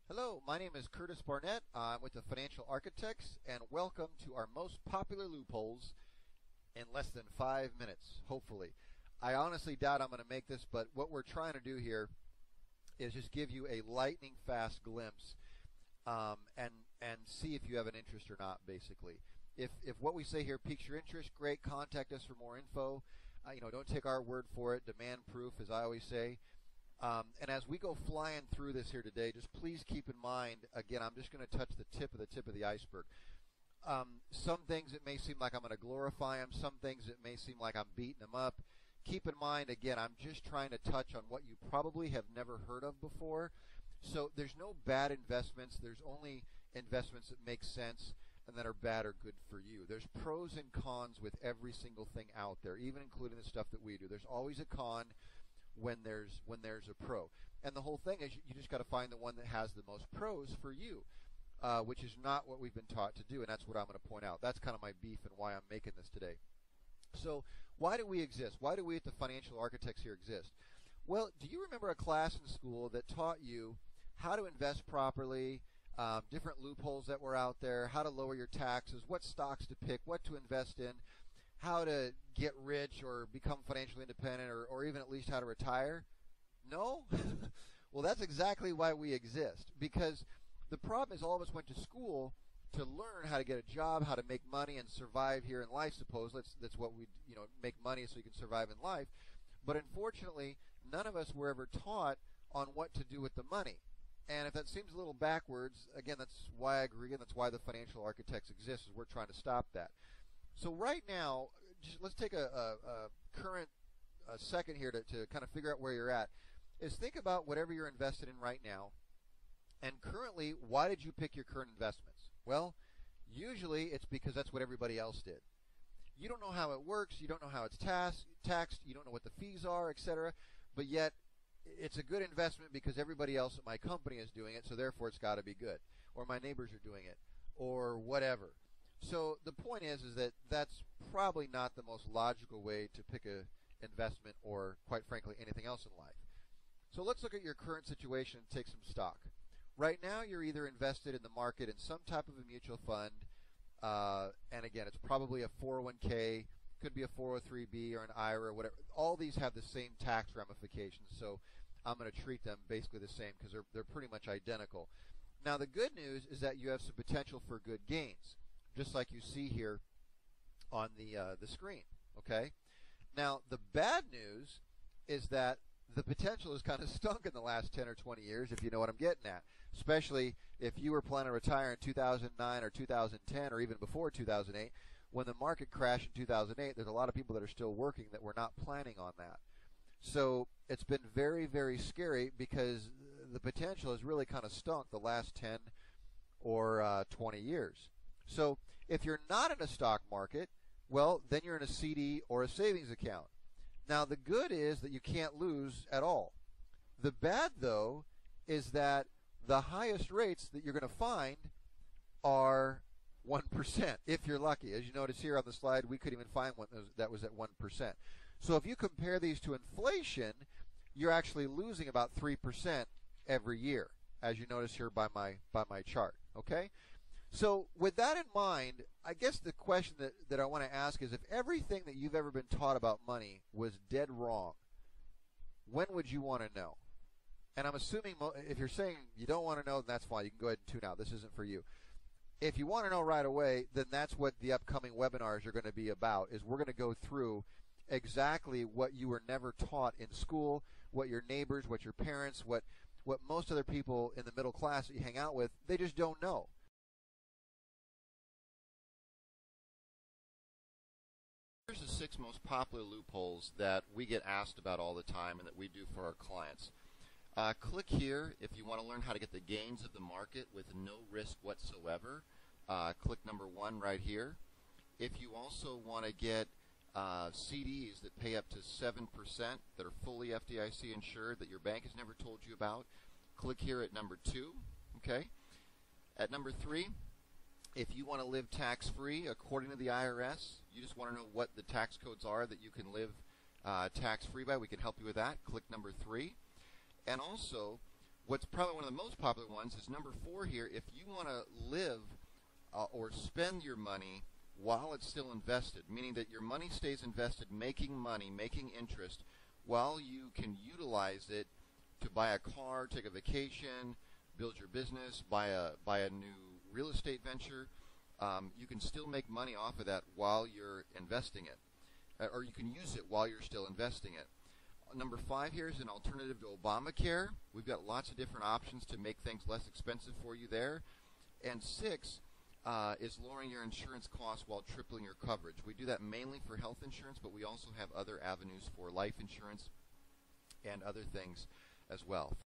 Hello, my name is Curtis Barnett. I'm with the Financial Architects, and welcome to our most popular loopholes in less than 5 minutes, hopefully. I honestly doubt I'm going to make this, but what we're trying to do here is just give you a lightning fast glimpse and see if you have an interest or not, basically. If what we say here piques your interest, great, contact us for more info. Don't take our word for it. Demand proof, as I always say. And as we go flying through this here today, just please keep in mind, again, I'm just going to touch the tip of the iceberg. Some things it may seem like I'm going to glorify them. Some things it may seem like I'm beating them up. Keep in mind, again, I'm just trying to touch on what you probably have never heard of before. So there's no bad investments. There's only investments that make sense and that are bad or good for you. There's pros and cons with every single thing out there, even including the stuff that we do. There's always a con when there's a pro. And the whole thing is you just got to find the one that has the most pros for you, which is not what we've been taught to do, and that's what I'm going to point out. That's kind of my beef and why I'm making this today. So why do we exist? Why do we at the Financial Architects here exist? Well, do you remember a class in school that taught you how to invest properly, different loopholes that were out there, how to lower your taxes, what stocks to pick, what to invest in, how to get rich or become financially independent, or even at least how to retire? No? Well, that's exactly why we exist. Because the problem is all of us went to school to learn how to get a job, how to make money and survive here in life, suppose. That's what we, make money so you can survive in life. But unfortunately, none of us were ever taught on what to do with the money. And if that seems a little backwards, again, that's why I agree, and that's why the Financial Architects exist, is we're trying to stop that. So right now, let's take a current second here to kind of figure out where you're at. Is think about whatever you're invested in right now. And currently, why did you pick your current investments? Well, usually it's because that's what everybody else did. You don't know how it works. You don't know how it's taxed. You don't know what the fees are, etc. But yet, it's a good investment because everybody else at my company is doing it, so therefore it's got to be good. Or my neighbors are doing it, or whatever. So the point is that that's probably not the most logical way to pick a investment, or quite frankly anything else in life. So let's look at your current situation and take some stock. Right now you're either invested in the market in some type of a mutual fund, and again it's probably a 401k, could be a 403b or an IRA or whatever. All these have the same tax ramifications, so I'm going to treat them basically the same because they're pretty much identical. Now the good news is that you have some potential for good gains, just like you see here on the screen. Okay. Now the bad news is that the potential has kind of stunk in the last 10 or 20 years, if you know what I'm getting at. Especially if you were planning to retire in 2009 or 2010 or even before 2008, when the market crashed in 2008. There's a lot of people that are still working that were not planning on that. So it's been very, very scary because the potential has really kind of stunk the last 10 or 20 years. So if you're not in a stock market, well, then you're in a CD or a savings account. Now, the good is that you can't lose at all. The bad, though, is that the highest rates that you're going to find are 1%, if you're lucky. As you notice here on the slide, we couldn't even find one that was at 1%. So if you compare these to inflation, you're actually losing about 3% every year, as you notice here by my chart. Okay? So with that in mind, I guess the question that I want to ask is, if everything that you've ever been taught about money was dead wrong, when would you want to know? And I'm assuming if you're saying you don't want to know, then that's fine. You can go ahead and tune out. This isn't for you. If you want to know right away, then that's what the upcoming webinars are going to be about, is we're going to go through exactly what you were never taught in school, what your neighbors, what your parents, what most other people in the middle class that you hang out with, they just don't know. Here's the 6 most popular loopholes that we get asked about all the time and that we do for our clients. Click here if you want to learn how to get the gains of the market with no risk whatsoever. Click number 1 right here. If you also want to get CDs that pay up to 7% that are fully FDIC insured that your bank has never told you about, click here at number 2. Okay. At number 3, if you want to live tax-free according to the IRS, you just want to know what the tax codes are that you can live tax-free by, we can help you with that. Click number 3. And also, What's probably one of the most popular ones is number 4 here. If you want to live or spend your money while it's still invested, meaning that your money stays invested, making money, making interest, while you can utilize it to buy a car, take a vacation, build your business, buy a new real estate venture, you can still make money off of that while you're investing it, or you can use it while you're still investing it. Number 5 here is an alternative to Obamacare. We've got lots of different options to make things less expensive for you there. And 6 is lowering your insurance costs while tripling your coverage. We do that mainly for health insurance, but we also have other avenues for life insurance and other things as well.